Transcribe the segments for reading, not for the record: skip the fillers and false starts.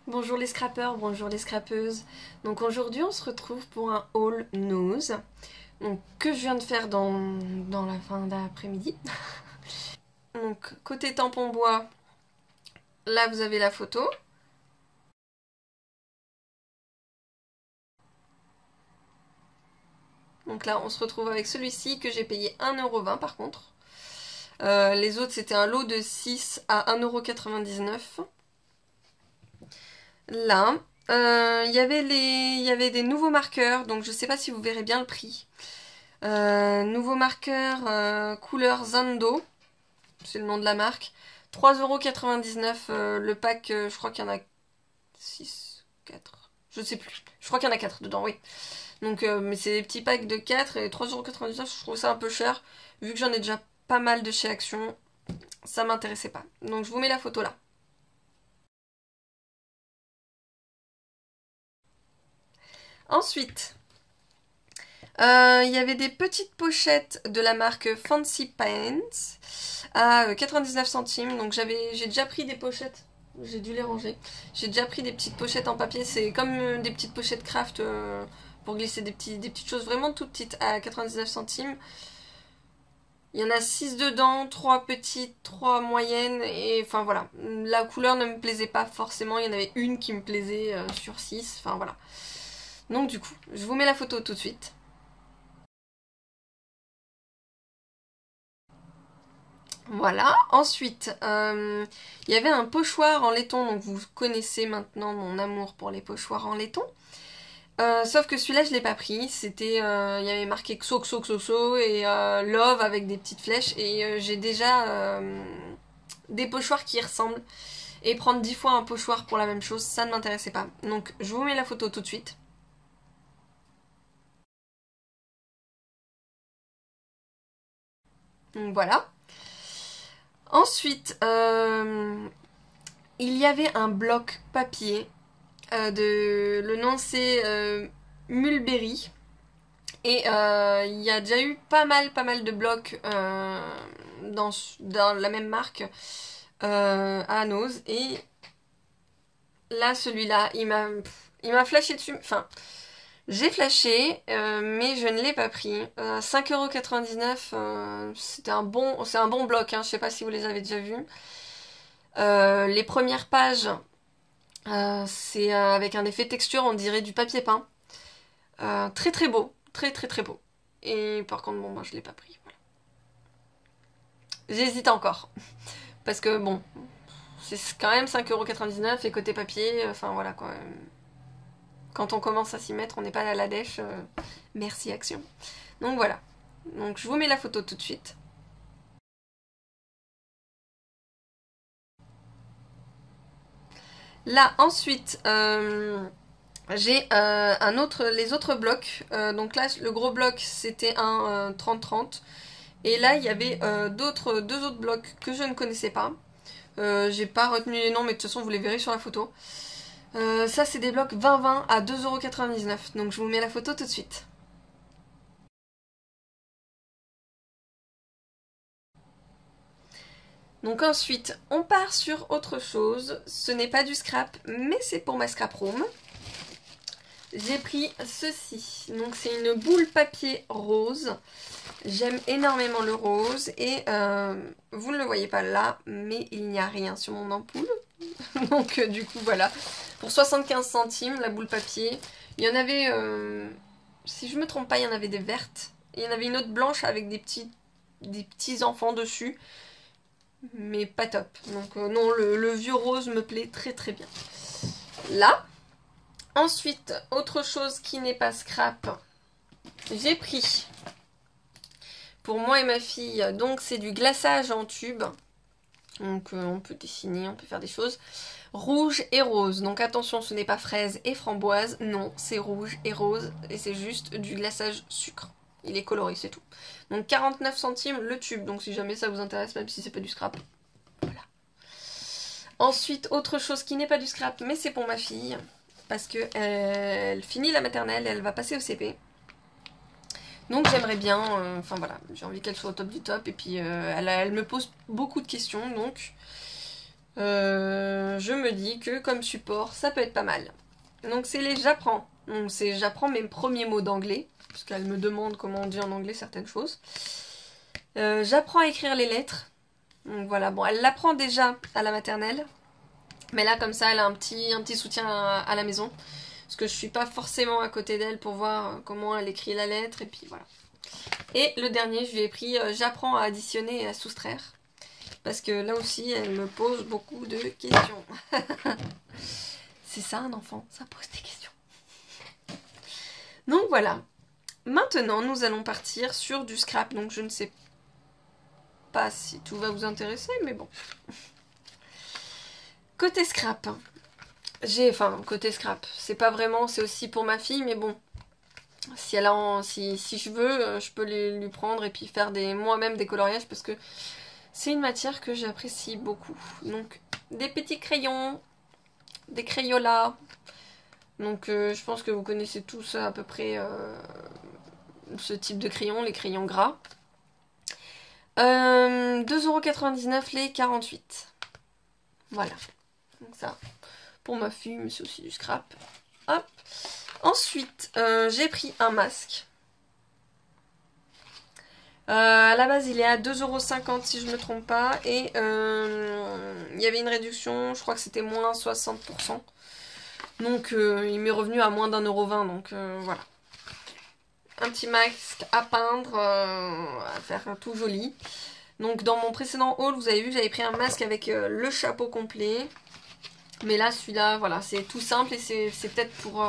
Bonjour les scrappeurs, bonjour les scrappeuses. Donc aujourd'hui on se retrouve pour un haul nose donc, que je viens de faire dans la fin d'après-midi. Donc côté tampon bois, là vous avez la photo. Donc là on se retrouve avec celui-ci que j'ai payé 1,20€ par contre. Les autres c'était un lot de 6 à 1,99€. Là, il y avait des nouveaux marqueurs, donc je sais pas si vous verrez bien le prix. Nouveau marqueur couleur Zando, c'est le nom de la marque. 3,99€ le pack, je crois qu'il y en a 6, 4, je sais plus. Je crois qu'il y en a 4 dedans, oui. Donc, mais c'est des petits packs de 4 et 3,99€, je trouve ça un peu cher. Vu que j'en ai déjà pas mal de chez Action, ça m'intéressait pas. Donc je vous mets la photo là. Ensuite, il y avait des petites pochettes de la marque Fancy Pants à 99 centimes. Donc j'ai déjà pris des pochettes. J'ai dû les ranger. J'ai déjà pris des petites pochettes en papier. C'est comme des petites pochettes craft pour glisser des petites choses vraiment toutes petites à 99 centimes. Il y en a 6 dedans, 3 petites, 3 moyennes. Et enfin voilà. La couleur ne me plaisait pas forcément. Il y en avait une qui me plaisait sur 6. Enfin voilà. Donc du coup, je vous mets la photo tout de suite. Voilà, ensuite, il y avait un pochoir en laiton, donc vous connaissez maintenant mon amour pour les pochoirs en laiton. Sauf que celui-là, je l'ai pas pris, c'était, il y avait marqué XO, XO, XO, XO et Love avec des petites flèches, et j'ai déjà des pochoirs qui y ressemblent. Et prendre 10 fois un pochoir pour la même chose, ça ne m'intéressait pas. Donc je vous mets la photo tout de suite. Donc voilà. Ensuite, il y avait un bloc papier. Le nom c'est Mulberry. Et il y a déjà eu pas mal de blocs dans la même marque à Nose. Et là, celui-là, il m'a flashé dessus. Enfin, j'ai flashé, mais je ne l'ai pas pris. 5,99€, c'est un bon bloc. Hein, je sais pas si vous les avez déjà vus. Les premières pages, c'est avec un effet texture, on dirait du papier peint. Très très beau, très beau. Et par contre, bon, moi je l'ai pas pris. Voilà. J'hésite encore. Parce que bon, c'est quand même 5,99€ et côté papier, enfin voilà quoi. Quand on commence à s'y mettre, on n'est pas à la dèche. Merci Action. Donc voilà. Donc je vous mets la photo tout de suite. Là ensuite, j'ai les autres blocs. Donc là, le gros bloc, c'était un 30-30. Et là, il y avait deux autres blocs que je ne connaissais pas. J'ai pas retenu les noms, mais de toute façon, vous les verrez sur la photo. Ça, c'est des blocs 20-20 à 2,99€. Donc je vous mets la photo tout de suite. Donc ensuite, on part sur autre chose. Ce n'est pas du scrap, mais c'est pour ma scrap room. J'ai pris ceci. Donc c'est une boule papier rose. J'aime énormément le rose. Et vous ne le voyez pas là, mais il n'y a rien sur mon ampoule. Donc du coup voilà. Pour 75 centimes la boule papier. Il y en avait, si je me trompe pas, il y en avait des vertes. Et il y en avait une autre blanche avec des petits enfants dessus. Mais pas top. Donc non, le vieux rose me plaît très bien. Là. Ensuite, autre chose qui n'est pas scrap. J'ai pris pour moi et ma fille, donc c'est du glaçage en tube. Donc on peut dessiner, on peut faire des choses. Rouge et rose. Donc attention, ce n'est pas fraise et framboise. Non, c'est rouge et rose. Et c'est juste du glaçage sucre. Il est coloré, c'est tout. Donc 49 centimes le tube. Donc si jamais ça vous intéresse, même si c'est pas du scrap. Voilà. Ensuite, autre chose qui n'est pas du scrap, mais c'est pour ma fille. Parce que elle finit la maternelle et elle va passer au CP. Donc j'aimerais bien, enfin voilà, j'ai envie qu'elle soit au top du top. Et puis elle me pose beaucoup de questions, donc Je me dis que comme support, ça peut être pas mal. Donc c'est les j'apprends. Donc c'est j'apprends mes premiers mots d'anglais, parce qu'elle me demande comment on dit en anglais certaines choses. J'apprends à écrire les lettres. Donc voilà, bon, elle l'apprend déjà à la maternelle. Mais là, comme ça, elle a un petit soutien à la maison. Parce que je suis pas forcément à côté d'elle pour voir comment elle écrit la lettre. Et puis voilà. Et le dernier, je lui ai pris j'apprends à additionner et à soustraire. Parce que là aussi, elle me pose beaucoup de questions. C'est ça un enfant, ça pose des questions. Donc voilà. Maintenant, nous allons partir sur du scrap. Donc je ne sais pas si tout va vous intéresser, mais bon. Côté scrap. Côté scrap. C'est pas vraiment, c'est aussi pour ma fille, mais bon. Si elle a si je veux, je peux lui prendre et puis faire moi-même des coloriages parce que c'est une matière que j'apprécie beaucoup. Donc, des petits crayons, des Crayolas. Donc, je pense que vous connaissez tous à peu près ce type de crayon, les crayons gras. 2,99€ les 48. Voilà. Donc ça, pour ma fille, mais c'est aussi du scrap. Hop. Ensuite, j'ai pris un masque. À la base, il est à 2,50€ si je ne me trompe pas. Et il y avait une réduction, je crois que c'était moins 60%. Donc, il m'est revenu à moins d'1,20€. Donc, voilà. Un petit masque à peindre, à faire tout joli. Donc, dans mon précédent haul, vous avez vu, j'avais pris un masque avec le chapeau complet. Mais là, celui-là, voilà, c'est tout simple et c'est peut-être pour...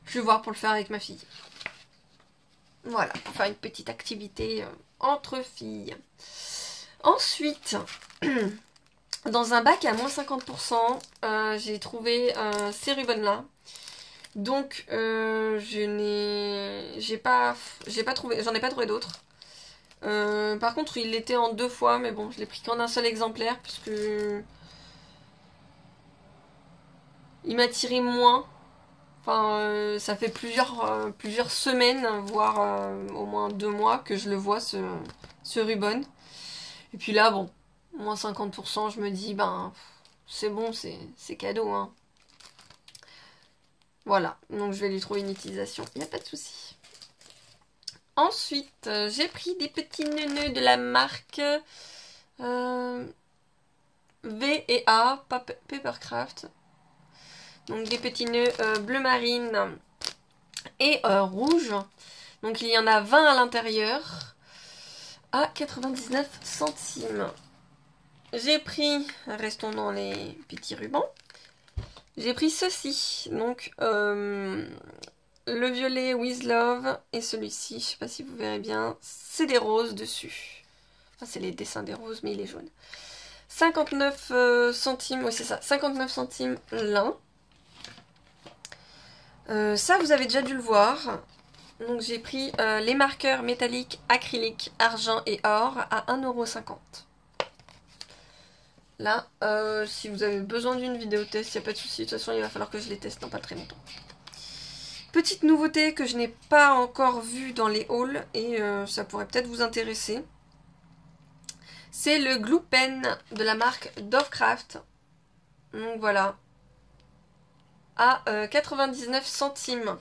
je vais voir pour le faire avec ma fille. Voilà, pour faire une petite activité entre filles. Ensuite, dans un bac à moins 50%, j'ai trouvé ces ribbons-là. Donc, j'ai pas trouvé, j'en ai pas trouvé d'autres. Par contre, il était en 2 fois, mais bon, je l'ai pris qu'en un seul exemplaire, puisque il m'a tiré moins. Enfin, ça fait plusieurs semaines, voire au moins 2 mois que je le vois, ce ribbon. Et puis là, bon, moins 50%, je me dis, ben, c'est bon, c'est cadeau, hein. Voilà, donc je vais lui trouver une utilisation, il n'y a pas de souci. Ensuite, j'ai pris des petits nœuds de la marque V et A, Papercraft. Donc des petits nœuds bleu marine et rouge. Donc il y en a 20 à l'intérieur à 99 centimes. J'ai pris, restons dans les petits rubans, j'ai pris ceci. Donc le violet With Love et celui-ci, je sais pas si vous verrez bien, c'est des roses dessus. Enfin, c'est les dessins des roses, mais il est jaune. 59 centimes, oui c'est ça, 59 centimes l'un. Ça, vous avez déjà dû le voir. Donc j'ai pris les marqueurs métalliques, acryliques, argent et or à 1,50€. Là, si vous avez besoin d'une vidéo test, il n'y a pas de souci. De toute façon, il va falloir que je les teste dans pas très longtemps. Petite nouveauté que je n'ai pas encore vue dans les hauls et ça pourrait peut-être vous intéresser. C'est le Glue Pen de la marque Dovecraft. Donc voilà. À 99 centimes.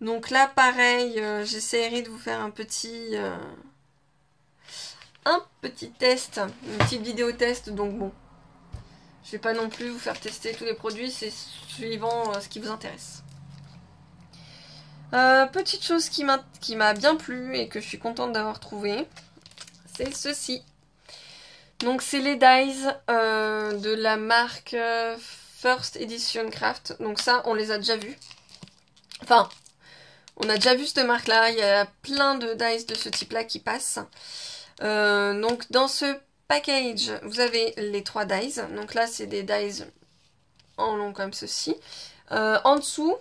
Donc là, pareil, j'essaierai de vous faire un petit test, une petite vidéo test. Donc bon, je vais pas non plus vous faire tester tous les produits, c'est suivant ce qui vous intéresse. Petite chose qui m'a bien plu et que je suis contente d'avoir trouvé, c'est ceci. Donc c'est les dies de la marque First Edition Craft. Donc ça, on les a déjà vus. Enfin, on a déjà vu cette marque-là. Il y a plein de dies de ce type-là qui passent. Donc dans ce package, vous avez les 3 dies. Donc là, c'est des dies en long comme ceci. En dessous,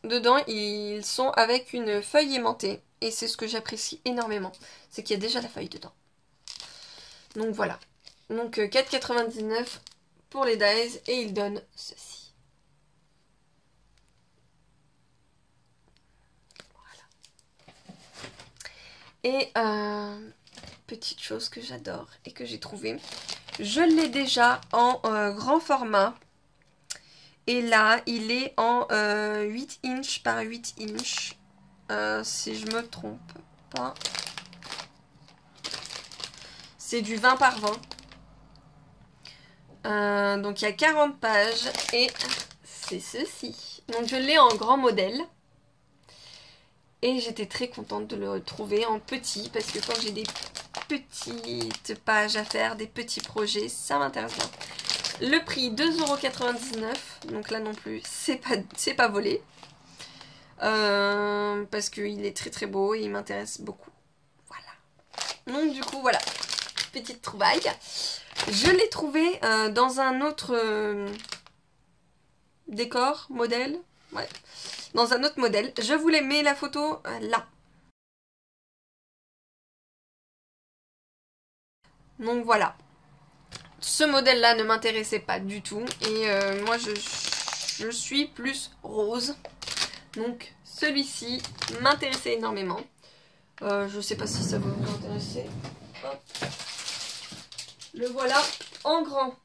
dedans, ils sont avec une feuille aimantée. Et c'est ce que j'apprécie énormément. C'est qu'il y a déjà la feuille dedans. Donc voilà. Donc 4,99 pour les dies. Et ils donnent ceci. Voilà. Et petite chose que j'adore et que j'ai trouvé. Je l'ai déjà en grand format. Et là, il est en 8 inches par 8 inches. Si je me trompe pas. C'est du 20 par 20. Donc il y a 40 pages. Et c'est ceci. Donc je l'ai en grand modèle. Et j'étais très contente de le trouver en petit. Parce que quand j'ai des petites pages à faire, des petits projets, ça m'intéresse bien. Le prix 2,99 €. Donc là non plus, c'est pas volé. Parce qu'il est très très beau et il m'intéresse beaucoup. Voilà. Donc du coup, voilà. Petite trouvaille. Je l'ai trouvé dans un autre décor, modèle. Ouais. Dans un autre modèle. Je vous les mets la photo là. Donc voilà. Ce modèle-là ne m'intéressait pas du tout. Et moi, je suis plus rose. Donc, celui-ci m'intéressait énormément. Je sais pas si ça va vous intéresser. Hop. Le voilà en grand.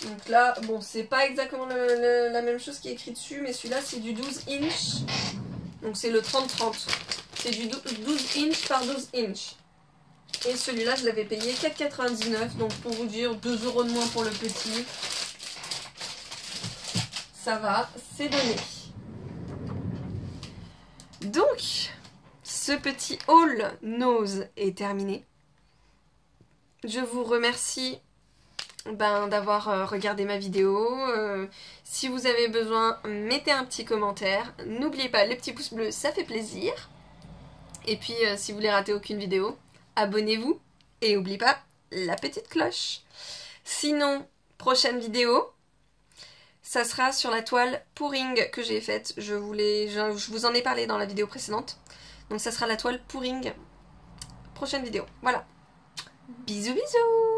Donc là, bon, c'est pas exactement la même chose qui est écrit dessus. Mais celui-là, c'est du 12 inches. Donc, c'est le 30-30. C'est du 12 inches par 12 inches. Et celui-là, je l'avais payé 4,99 €. Donc pour vous dire, 2 € de moins pour le petit. Ça va, c'est donné. Donc, ce petit haul nose est terminé. Je vous remercie d'avoir regardé ma vidéo. Si vous avez besoin, mettez un petit commentaire. N'oubliez pas, le petit pouce bleu, ça fait plaisir. Et puis, si vous voulez rater aucune vidéo, abonnez-vous et n'oubliez pas la petite cloche. Sinon, prochaine vidéo, ça sera sur la toile Pouring que j'ai faite. Je vous en ai parlé dans la vidéo précédente. Donc ça sera la toile Pouring. Prochaine vidéo. Voilà. Bisous bisous.